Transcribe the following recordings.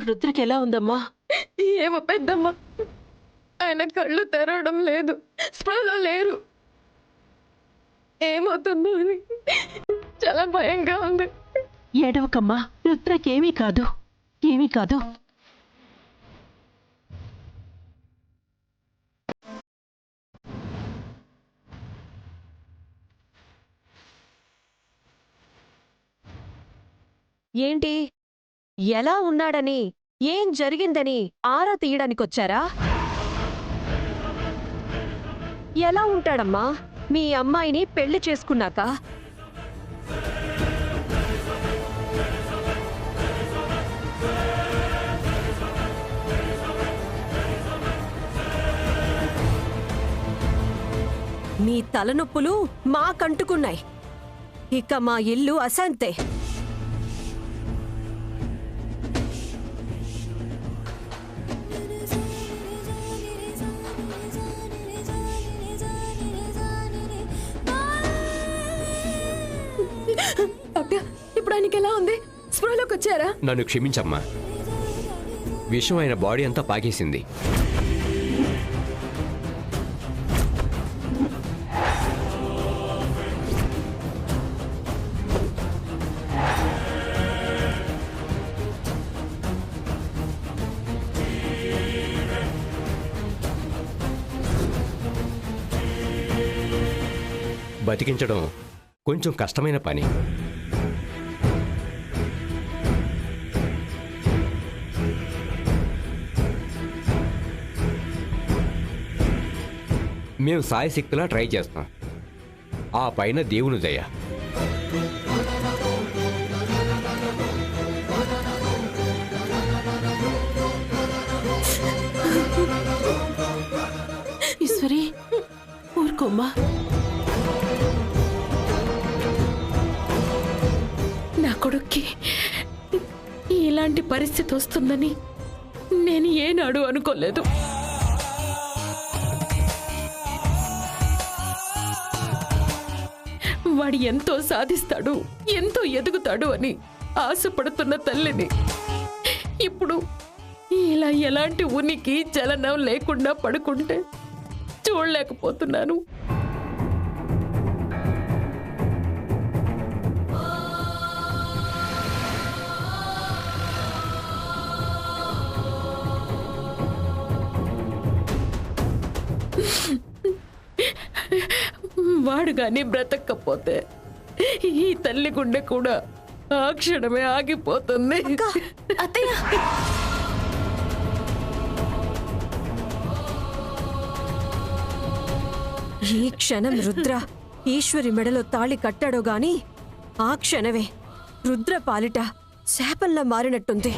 ఇప్పుడు రుద్రకి ఎలా ఉందమ్మా? ఏమో పెద్దమ్మ, ఆయన కళ్ళు తెరవడం లేదు, స్పృహలో లేరు. ఏమవుతుందో అని చాలా భయంగా ఉంది. ఏడవకమ్మా, రుద్రకేమీ కాదు, ఏమీ కాదు. ఏంటి, ఎలా ఉన్నాడని, ఏం జరిగిందని ఆరా తీయడానికొచ్చారా? ఎలా ఉంటాడమ్మా మీ అమ్మాయిని పెళ్లి చేసుకున్నాక? మీ తలనొప్పులు మాకంటుకున్నాయి. ఇక మా ఇల్లు అశాంతే. డాక్టర్, ఇప్పుడు ఆయనకి ఎలా ఉంది? స్పృహలోకి వచ్చారా? నన్ను క్షమించమ్మా, విషం ఆయన బాడీ అంతా పాకేసింది. బతికించడం కొంచెం కష్టమైన పని. మేము సాయశక్తిలా ట్రై చేస్తాం. ఆ పైన దేవుని దయ. ఈశ్వరి, ఊరుకోమ్మా. నా కొడుక్కి ఇలాంటి పరిస్థితి వస్తుందని నేను ఏనాడు అనుకోలేదు. వాడు ఎంతో సాధిస్తాడు, ఎంతో ఎదుగుతాడు అని ఆశపడుతున్న తల్లిని ఇప్పుడు ఇలా ఎలాంటి ఉనికి చలనం లేకుండా పడుకుంటే చూడలేకపోతున్నాను. వాడు గాని బ్రతక్కపోతే ఈ తల్లి గుండె కూడా ఆ క్షణమే ఆగిపోతుంది. అత్తయ్య, ఈ క్షణం రుద్ర ఈశ్వరి మెడలో తాళి కట్టాడో గాని ఆ క్షణమే రుద్ర పాలిట శాపంలా మారినట్టుంది.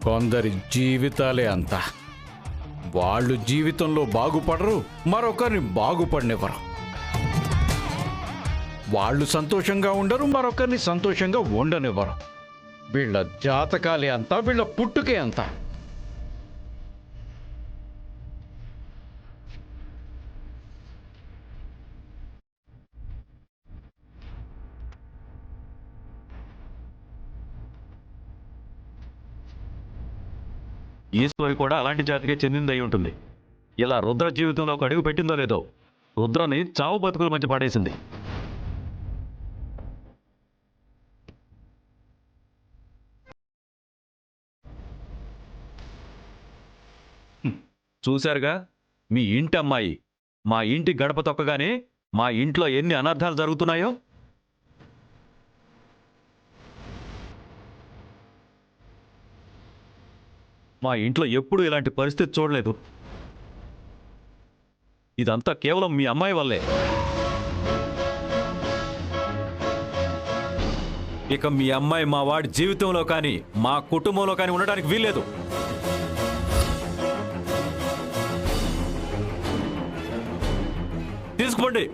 కొందరి జీవితాలే అంత. వాళ్ళు జీవితంలో బాగుపడరు, మరొకరిని బాగుపడనివ్వరు. వాళ్ళు సంతోషంగా ఉండరు, మరొకరిని సంతోషంగా ఉండనివ్వరు. వీళ్ళ జాతకాలే అంతా, వీళ్ళ పుట్టుకే అంతా. ఈశ్వరి కూడా అలాంటి జాతికే చెందిందై ఉంటుంది. ఇలా రుద్ర జీవితంలో ఒక అడుగు పెట్టిందో లేదో రుద్రని చావు బతుకుల మధ్య పడేసింది. చూశారుగా, మీ ఇంటి అమ్మాయి మా ఇంటి గడప తొక్కగానే మా ఇంట్లో ఎన్ని అనర్థాలు జరుగుతున్నాయో. మా ఇంట్లో ఎప్పుడూ ఇలాంటి పరిస్థితి చూడలేదు. ఇదంతా కేవలం మీ అమ్మాయి వల్లే. ఇక మీ అమ్మాయి మా వాడి జీవితంలో కానీ మా కుటుంబంలో కానీ ఉండడానికి వీల్లేదు. తీసుకోండి.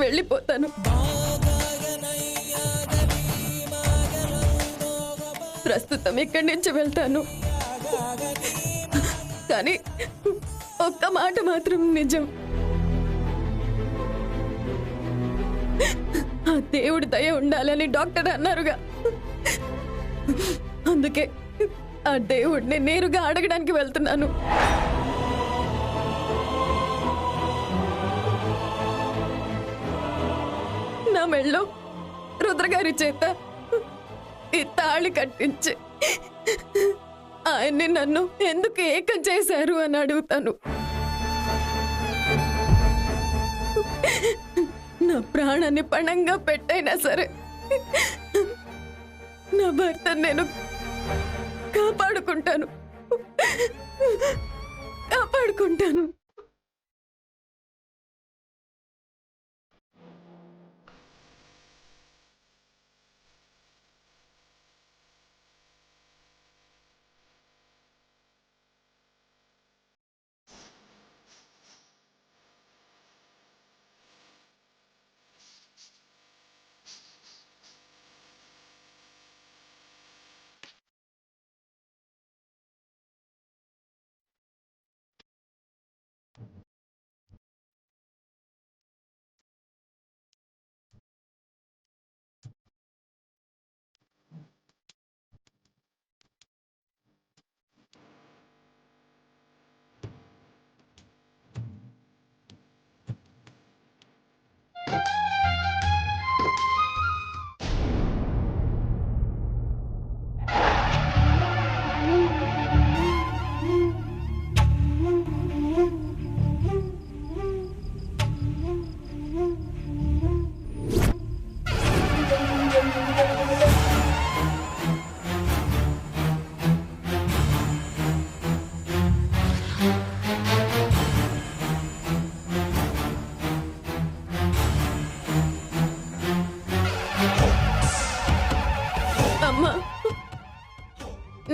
వెళ్ళిపోతాను. ప్రస్తుతం ఇక్కడి నుంచి వెళ్తాను. కానీ ఒక్క మాట మాత్రం నిజం. ఆ దేవుడి దయ ఉండాలని డాక్టర్ అన్నారుగా, అందుకే ఆ దేవుడిని నేరుగా అడగడానికి వెళ్తున్నాను. నా మెళ్ళో రుద్రగారి చేత ఈ తాళి కట్టించి ఆయన్ని నన్ను ఎందుకు ఏకం చేశారు అని అడుగుతాను. నా ప్రాణాన్ని పణంగా పెట్టైనా సరే నా భర్త నేను కాపాడుకుంటాను.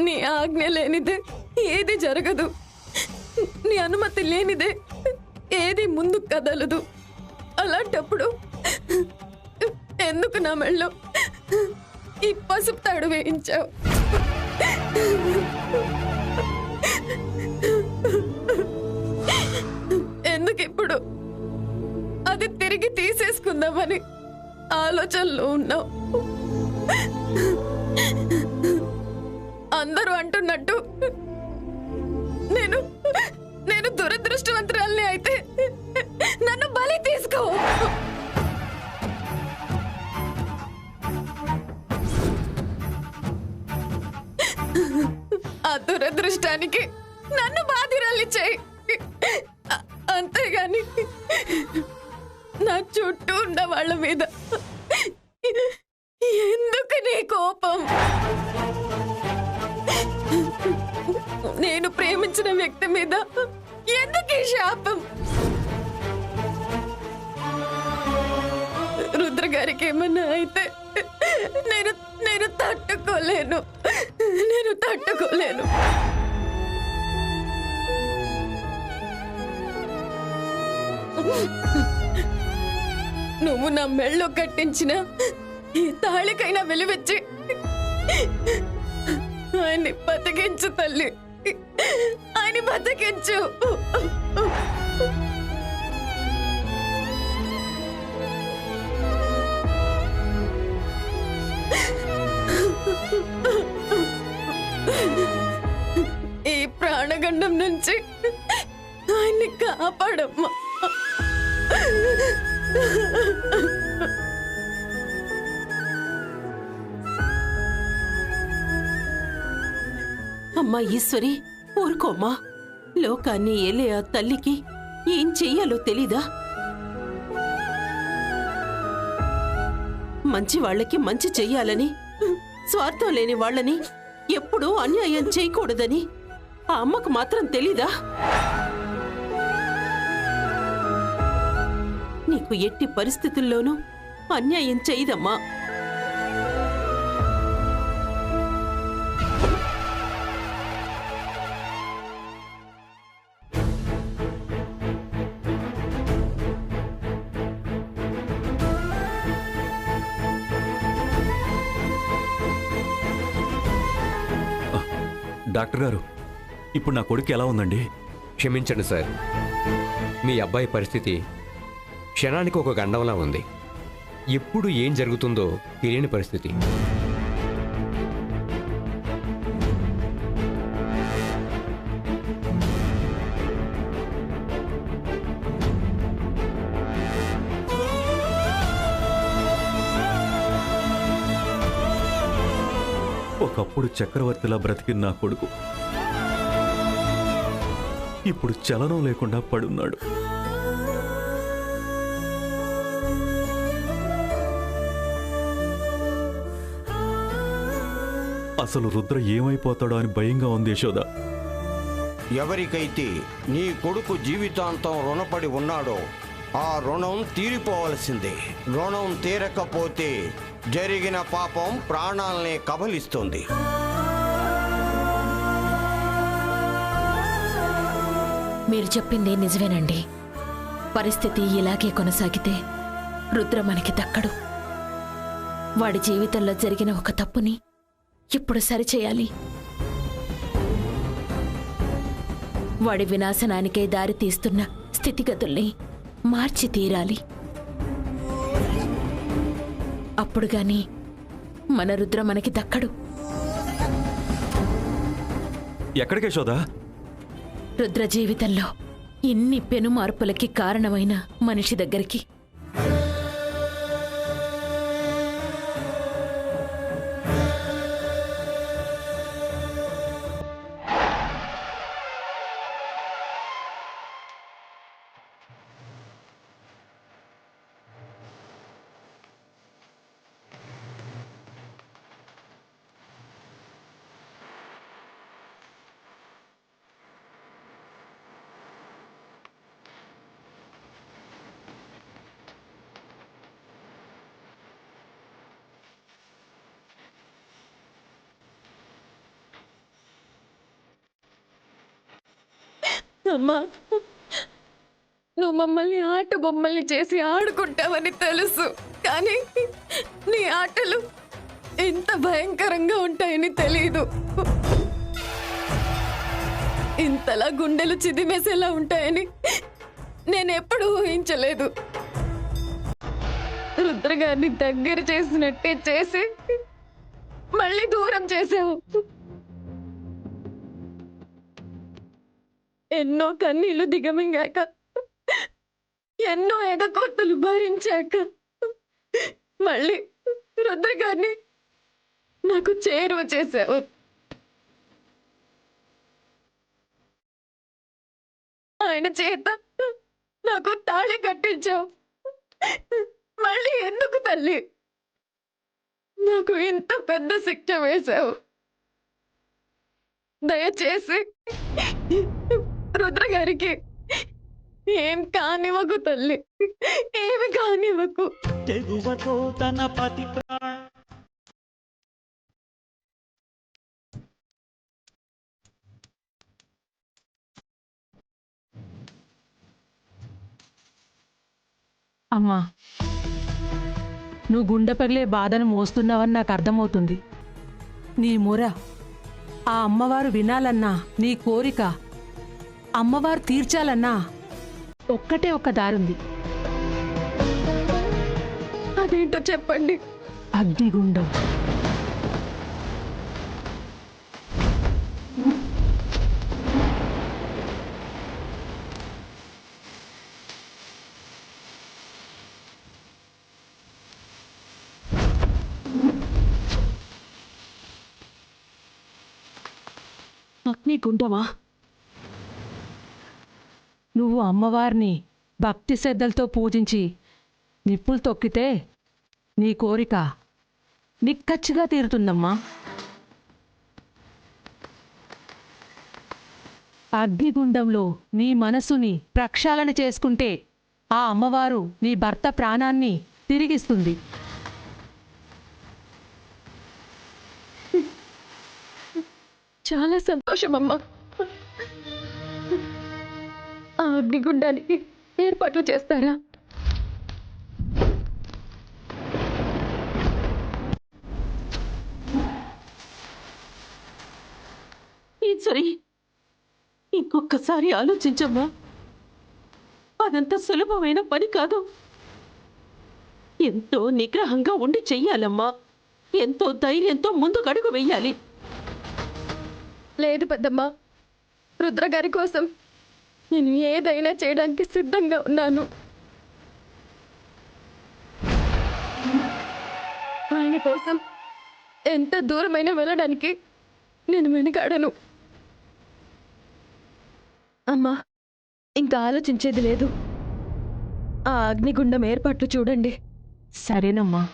నీ ఆజ్ఞ లేనిదే ఏది జరగదు. నీ అనుమతి లేనిదే ఏది ముందు కదలదు. అలాంటప్పుడు ఎందుకు నా మెళ్ళో ఈ పసుపు తాడు వేయించావు? ఎందుకు ఇప్పుడు అది తిరిగి తీసేసుకుందామని ఆలోచనలో ఉన్నావు? అందరూ అంటున్నట్టు నేను దురదృష్టవంతురాల్ని అయితే నన్ను బలి తీసుకో. ఆ దురదృష్టానికి నన్ను బాధిరాలి చేయి. అంతేగాని నా చుట్టూ ఉన్న వాళ్ళ మీద ఎందుకు నీ కోపం? నేను ప్రేమించిన వ్యక్తి మీద ఎందుకు ఈ శాపం? రుద్ర గారికి ఏమన్నా అయితే నేను తట్టుకోలేను. నువ్వు నా మెళ్ళో కట్టించిన ఈ తాళికైనా వెలివెచ్చి ఆయన్ని బతికించు తల్లి, ఆయన బతికించు. ఈ ప్రాణగండం నుంచి ఆయన్ని కాపాడమ్మా. అమ్మా ఈశ్వరి, ఊరుకోమ్మా. లోకాన్ని ఏలే ఆ తల్లికి ఏం చెయ్యాలో తెలీదా? మంచి వాళ్ళకి మంచి చెయ్యాలని, స్వార్థం లేని వాళ్ళని ఎప్పుడూ అన్యాయం చేయకూడదని ఆ అమ్మకు మాత్రం తెలీదా? నీకు ఎట్టి పరిస్థితుల్లోనూ అన్యాయం చేయదమ్మా. డాక్టర్ గారు, ఇప్పుడు నా కొడుకు ఎలా ఉందండి? క్షమించండి సార్, మీ అబ్బాయి పరిస్థితి క్షణానికి ఒక గండంలా ఉంది. ఎప్పుడు ఏం జరుగుతుందో తెలియని పరిస్థితి. ఒకప్పుడు చక్రవర్తిలా బ్రతికిన నా కొడుకు ఇప్పుడు చలనం లేకుండా పడున్నాడు. అసలు రుద్ర ఏమైపోతాడో అని భయంగా ఉంది యశోద. ఎవరికైతే నీ కొడుకు జీవితాంతం రుణపడి ఉన్నాడో ఆ రుణం తీరిపోవలసిందే. రుణం తీరకపోతే జరిగిన పాపం ప్రాణాలనే కబలిస్తుంది. మీరు చెప్పింది నిజమేనండి. పరిస్థితి ఇలాగే కొనసాగితే రుద్ర మనకి దక్కడు. వాడి జీవితంలో జరిగిన ఒక తప్పుని ఇప్పుడు సరిచేయాలి. వాడి వినాశనానికే దారి తీస్తున్న స్థితిగతుల్ని మార్చి తీరాలి. అప్పుడు గాని మన రుద్ర మనకి దక్కడు. ఎక్కడికి యశోద? రుద్ర జీవితంలో ఇన్ని పెను మార్పులకి కారణమైన మనిషి దగ్గరికి. అమ్మా, నువ్వు మమ్మల్ని ఆట బొమ్మల్ని చేసి ఆడుకుంటావని తెలుసు, కానీ నీ ఆటలు ఎంత భయంకరంగా ఉంటాయని తెలీదు. ఇంతలా గుండెలు చిదిమేసేలా ఉంటాయని నేనెప్పుడూ ఊహించలేదు. రుద్ర గారిని దగ్గర చేసినట్టే చేసి మళ్ళీ దూరం చేసావు. ఎన్నో కన్నీళ్లు దిగమింగాక, ఎన్నో ఎగకొత్తలు భరించాక మళ్ళీ రుద్ర గారిని నాకు చేరువ చేశావు. ఆయన చేత నాకు తాళి కట్టించావు. మళ్ళీ ఎందుకు తల్లి నాకు ఇంత పెద్ద శిక్ష వేశావు? దయచేసి రుద్ర గారికి ఏం కానివ్వకు తల్లి, ఏమి కానివ్వకు. తన పతి అమ్మా, నువ్వు గుండె పగిలే బాధను మోస్తున్నావని నాకు అర్థమవుతుంది. నీ మొర ఆ అమ్మవారు వినాలన్నా, నీ కోరిక అమ్మవారు తీర్చాలన్నా ఒక్కటే ఒక్క దారుంది. అదేంటో చెప్పండి. అగ్నిగుండం. అగ్నిగుండమా? నువ్వు అమ్మవారిని భక్తి శ్రద్ధలతో పూజించి నిప్పులు తొక్కితే నీ కోరిక నిక్కచ్చిగా తీరుతుందమ్మా. అగ్నిగుండంలో నీ మనసుని ప్రక్షాళన చేసుకుంటే ఆ అమ్మవారు నీ భర్త ప్రాణాన్ని తిరిగిస్తుంది. చాలా సంతోషం అమ్మా. ఆ అగ్నిగుండానికి ఏర్పాట్లు చేస్తారా? ఈశ్వరి, ఇంకొకసారి ఆలోచించమ్మా. అదంత సులభమైన పని కాదు. ఎంతో నిగ్రహంగా ఉండి చెయ్యాలమ్మా. ఎంతో ధైర్యంతో ముందుకు అడుగు వెయ్యాలి. లేదు పెద్దమ్మ, రుద్ర గారి కోసం నేను ఏదైనా చేయడానికి సిద్ధంగా ఉన్నాను. ఆయన కోసం ఎంత దూరమైనా వెళ్ళడానికి నేను వెనుకాడను. అమ్మా, ఇంకా ఆలోచించేది లేదు. ఆ అగ్నిగుండం ఏర్పాట్లు చూడండి. సరేనమ్మా.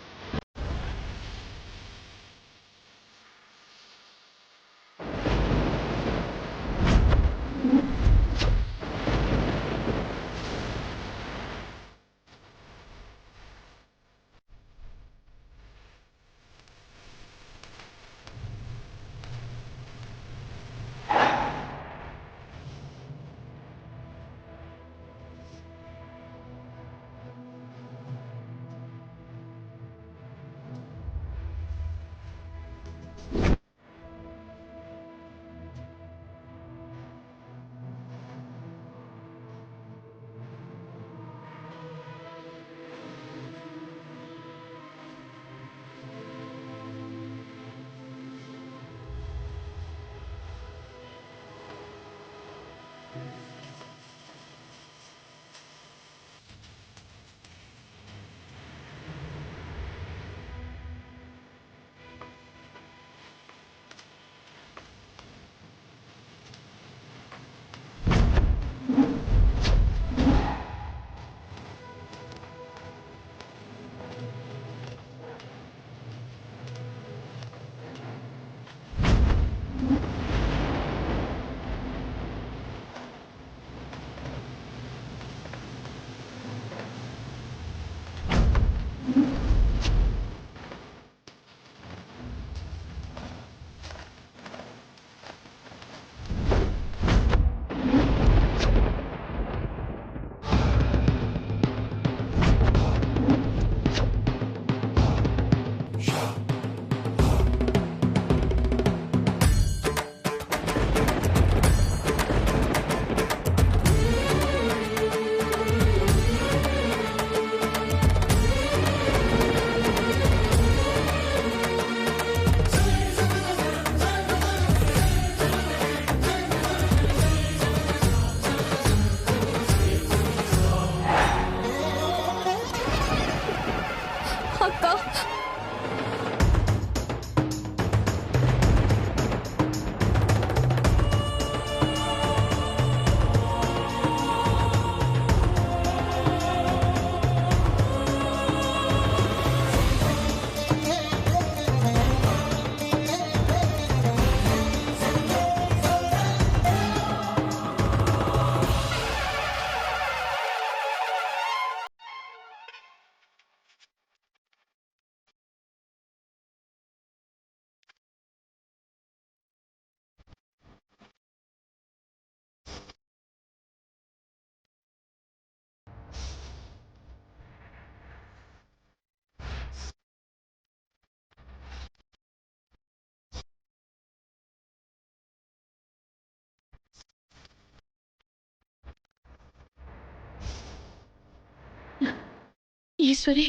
ఈశ్వరి,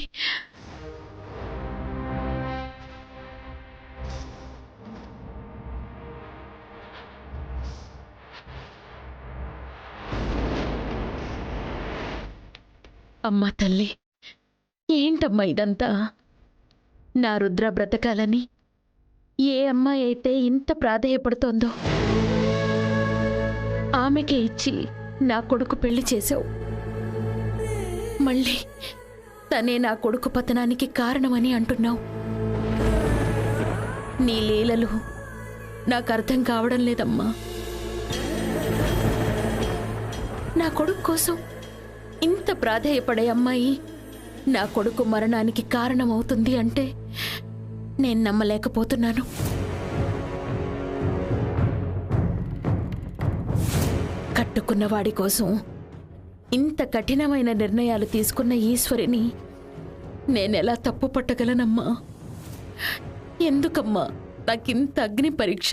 అమ్మా తల్లి, ఏంటమ్మా ఇదంతా? నా రుద్ర బ్రతకాలని ఏ అమ్మాయి అయితే ఇంత ప్రాధేయపడుతోందో ఆమెకే ఇచ్చి నా కొడుకు పెళ్లి చేశావు. మళ్ళీ తనే నా కొడుకు పతనానికి కారణమని అంటున్నావు. నీ లీలలు నాకు అర్థం కావడం లేదమ్మా. నా కొడుకు కోసం ఇంత ప్రాధేయపడే అమ్మాయి నా కొడుకు మరణానికి కారణమవుతుంది అంటే నేను నమ్మలేకపోతున్నాను. కట్టుకున్నవాడి కోసం ఇంత కఠినమైన నిర్ణయాలు తీసుకున్న ఈశ్వరిని నేనెలా తప్పు పట్టగలనమ్మా? ఎందుకమ్మా నాకింత అగ్ని పరీక్ష?